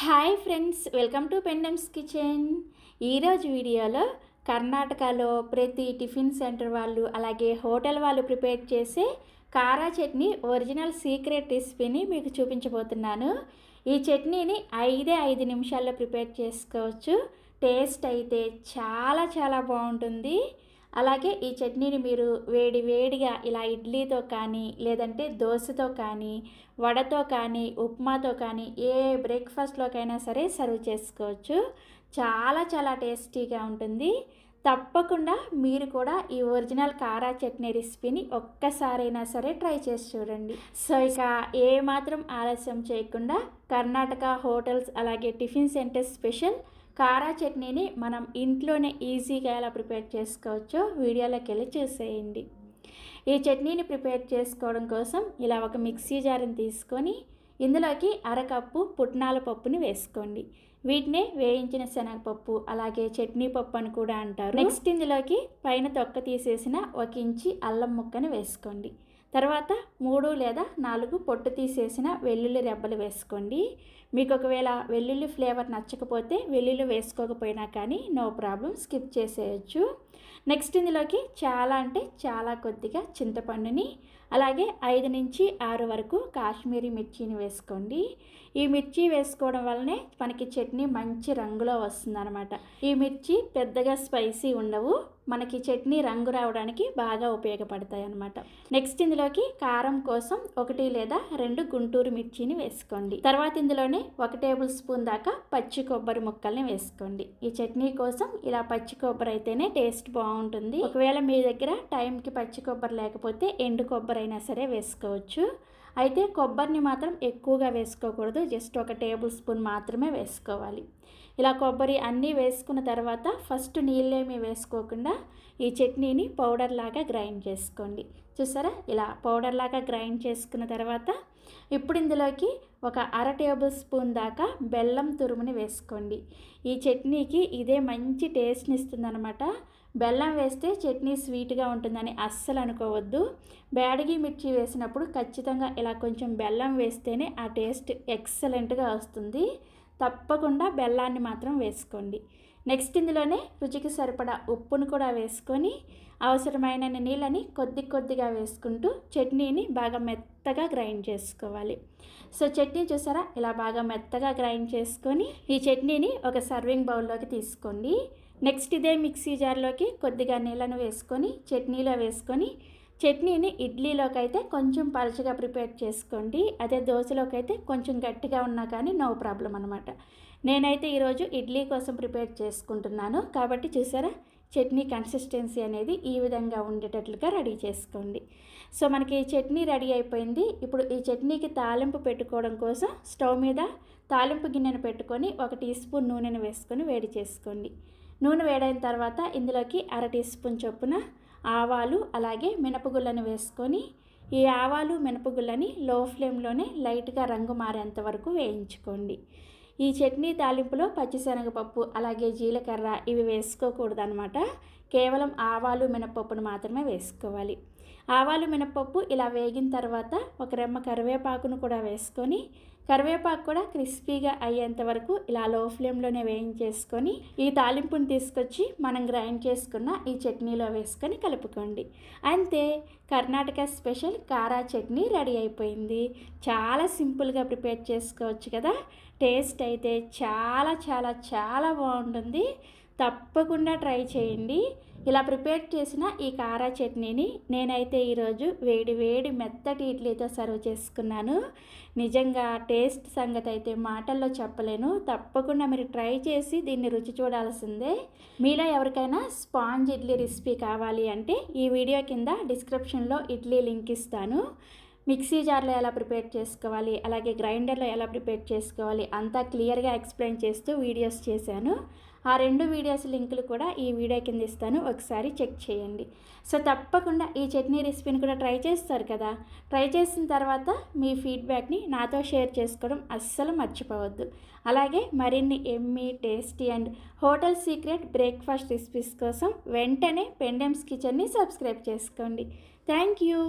Hi friends, welcome to పెండమ్స్ kitchen. ఈరోజు వీడియోలో కర్ణాటకలో ప్రతి టిఫిన్ సెంటర్ వాళ్ళు అలాగే హోటల్ వాళ్ళు ప్రిపేర్ చేసే కారా చట్నీ ఒరిజినల్ సీక్రెట్ రెసిపీని మీకు చూపించబోతున్నాను. ఈ చట్నీని 5 నిమిషాల్లో ప్రిపేర్ చేసుకోవచ్చు. టేస్ట్ అయితే చాలా చాలా బాగుంటుంది. అలాగే ఈ చట్నీని మీరు వేడిగా ఇలా ఇడ్లీతో కానీ లేదంటే దోశతో కానీ వడతో కానీ ఉప్మాతో కానీ ఏ బ్రేక్ఫాస్ట్లోకైనా సరే సర్వ్ చేసుకోవచ్చు. చాలా చాలా టేస్టీగా ఉంటుంది. తప్పకుండా మీరు కూడా ఈ ఒరిజినల్ కారా చట్నీ రెసిపీని ఒక్కసారైనా సరే ట్రై చేసి చూడండి. సో ఇక ఏమాత్రం ఆలస్యం చేయకుండా కర్ణాటక హోటల్స్ అలాగే టిఫిన్ సెంటర్ స్పెషల్ కారా చట్నీని మనం ఇంట్లోనే ఈజీగా ఎలా ప్రిపేర్ చేసుకోవచ్చో వీడియోలోకి వెళ్ళి చూసేయండి. ఈ చట్నీని ప్రిపేర్ చేసుకోవడం కోసం ఇలా ఒక మిక్సీ జార్ని తీసుకొని ఇందులోకి అరకప్పు పుట్నాల పప్పుని వేసుకోండి. వీటినే వేయించిన శనగపప్పు అలాగే చట్నీ పప్పు అని కూడా అంటారు. నెక్స్ట్ ఇందులోకి పైన తొక్క తీసేసిన 1 ఇంచి అల్లం ముక్కని వేసుకోండి. తర్వాత 3 లేదా 4 పొట్టు తీసేసిన వెల్లుల్లి రెబ్బలు వేసుకోండి. మీకు ఒకవేళ వెల్లుల్లి ఫ్లేవర్ నచ్చకపోతే వెల్లుల్లి వేసుకోకపోయినా కానీ నో ప్రాబ్లం, స్కిప్ చేసేయచ్చు. నెక్స్ట్ ఇందులోకి చాలా కొద్దిగా చింతపండుని అలాగే 5 నుంచి 6 వరకు కాశ్మీరీ మిర్చిని వేసుకోండి. ఈ మిర్చి వేసుకోవడం వల్లనే మనకి చట్నీ మంచి రంగులో వస్తుందన్నమాట. ఈ మిర్చి పెద్దగా స్పైసీ ఉండవు, మనకి చట్నీ రంగు రావడానికి బాగా ఉపయోగపడతాయి అన్నమాట. నెక్స్ట్ ఇందులోకి కారం కోసం 1 లేదా 2 గుంటూరు మిర్చిని వేసుకోండి. తర్వాత ఇందులోనే 1 టేబుల్ స్పూన్ దాకా పచ్చి కొబ్బరి ముక్కల్ని వేసుకోండి. ఈ చట్నీ కోసం ఇలా పచ్చి కొబ్బరి అయితేనే టేస్ట్ బాగుంటుంది. ఒకవేళ మీ దగ్గర టైంకి పచ్చి కొబ్బరి లేకపోతే ఎండు కొబ్బరి అయినా సరే వేసుకోవచ్చు. అయితే కొబ్బరిని మాత్రం ఎక్కువగా వేసుకోకూడదు, జస్ట్ 1 టేబుల్ స్పూన్ మాత్రమే వేసుకోవాలి. ఇలా కొబ్బరి అన్నీ వేసుకున్న తర్వాత ఫస్ట్ నీళ్ళేమీ వేసుకోకుండా ఈ చట్నీని పౌడర్ లాగా గ్రైండ్ చేసుకోండి. చూసారా, ఇలా పౌడర్ లాగా గ్రైండ్ చేసుకున్న తర్వాత ఇప్పుడు ఇందులోకి 1/2 టేబుల్ స్పూన్ దాకా బెల్లం తురుముని వేసుకోండి. ఈ చట్నీకి ఇదే మంచి టేస్ట్ని ఇస్తుందన్నమాట. బెల్లం వేస్తే చట్నీ స్వీట్గా ఉంటుందని అస్సలు అనుకోవద్దు. బ్యాడగి మిర్చి వేసినప్పుడు ఖచ్చితంగా ఇలా కొంచెం బెల్లం వేస్తేనే ఆ టేస్ట్ ఎక్సలెంట్గా వస్తుంది. తప్పకుండా బెల్లాన్ని మాత్రం వేసుకోండి. నెక్స్ట్ ఇందులోనే రుచికి సరిపడా ఉప్పును కూడా వేసుకొని అవసరమైన నీళ్ళని కొద్దిగా వేసుకుంటూ చట్నీని బాగా మెత్తగా గ్రైండ్ చేసుకోవాలి. సో చట్నీ చూసారా, ఇలా బాగా మెత్తగా గ్రైండ్ చేసుకొని ఈ చట్నీని ఒక సర్వింగ్ బౌల్లోకి తీసుకోండి. నెక్స్ట్ ఇదే మిక్సీ జార్లోకి కొద్దిగా నీళ్ళను వేసుకొని చట్నీలో వేసుకొని చట్నీని ఇడ్లీలోకి అయితే కొంచెం పలుచగా ప్రిపేర్ చేసుకోండి. అదే దోశలోకి అయితే కొంచెం గట్టిగా ఉన్నా కానీ నో ప్రాబ్లం అనమాట. నేనైతే ఈరోజు ఇడ్లీ కోసం ప్రిపేర్ చేసుకుంటున్నాను కాబట్టి చూసారా, చట్నీ కన్సిస్టెన్సీ అనేది ఈ విధంగా ఉండేటట్లుగా రెడీ చేసుకోండి. సో మనకి చట్నీ రెడీ అయిపోయింది. ఇప్పుడు ఈ చట్నీకి తాలింపు పెట్టుకోవడం కోసం స్టవ్ మీద తాలింపు గిన్నెను పెట్టుకొని 1 టీ స్పూన్ నూనెను వేసుకొని వేడి చేసుకోండి. నూనె వేడైన తర్వాత ఇందులోకి 1/2 టీ స్పూన్ చొప్పున ఆవాలు అలాగే మినపగుళ్ళను వేసుకొని ఈ ఆవాలు మినపగుళ్ళని లో ఫ్లేమ్లోనే లైట్గా రంగు మారేంత వరకు వేయించుకోండి. ఈ చట్నీ తాలింపులో పచ్చిశనగపప్పు అలాగే జీలకర్ర ఇవి వేసుకోకూడదు అనమాట. కేవలం ఆవాలు మినపప్పును మాత్రమే వేసుకోవాలి. ఆవాలు మినపప్పు ఇలా వేగిన తర్వాత 1 రెమ్మ కరివేపాకును కూడా వేసుకొని కరివేపాకు కూడా క్రిస్పీగా అయ్యేంత వరకు ఇలా లో ఫ్లేమ్లోనే వేయించేసుకొని ఈ తాలింపుని తీసుకొచ్చి మనం గ్రైండ్ చేసుకున్న ఈ చట్నీలో వేసుకొని కలుపుకోండి. అంతే, కర్ణాటక స్పెషల్ కారా చట్నీ రెడీ అయిపోయింది. చాలా సింపుల్గా ప్రిపేర్ చేసుకోవచ్చు కదా. టేస్ట్ అయితే చాలా చాలా చాలా బాగుంటుంది. తప్పకుండా ట్రై చేయండి. ఇలా ప్రిపేర్ చేసిన ఈ కారా చట్నీని నేనైతే ఈరోజు వేడి మెత్తటి ఇడ్లీతో సర్వ్ చేసుకున్నాను. నిజంగా టేస్ట్ సంగతి అయితే మాటల్లో చెప్పలేను. తప్పకుండా మీరు ట్రై చేసి దీన్ని రుచి చూడాల్సిందే. మీలో ఎవరికైనా స్పాంజ్ ఇడ్లీ రెసిపీ కావాలి అంటే ఈ వీడియో కింద డిస్క్రిప్షన్లో ఇడ్లీ లింక్ ఇస్తాను. మిక్సీ జార్లో ఎలా ప్రిపేర్ చేసుకోవాలి అలాగే గ్రైండర్లో ఎలా ప్రిపేర్ చేసుకోవాలి అంతా క్లియర్గా ఎక్స్ప్లెయిన్ చేస్తూ వీడియోస్ చేశాను. ఆ 2 వీడియోస్ లింకులు కూడా ఈ వీడియో కింద ఇస్తాను, ఒకసారి చెక్ చేయండి. సో తప్పకుండా ఈ చట్నీ రెసిపీని కూడా ట్రై చేస్తారు కదా. ట్రై చేసిన తర్వాత మీ ఫీడ్బ్యాక్ని నాతో షేర్ చేసుకోవడం అస్సలు మర్చిపోవద్దు. అలాగే మరిన్ని Emmy tasty and hotel secret breakfast recipes కోసం వెంటనే పెండమ్స్ కిచెన్ని సబ్స్క్రైబ్ చేసుకోండి. Thank you.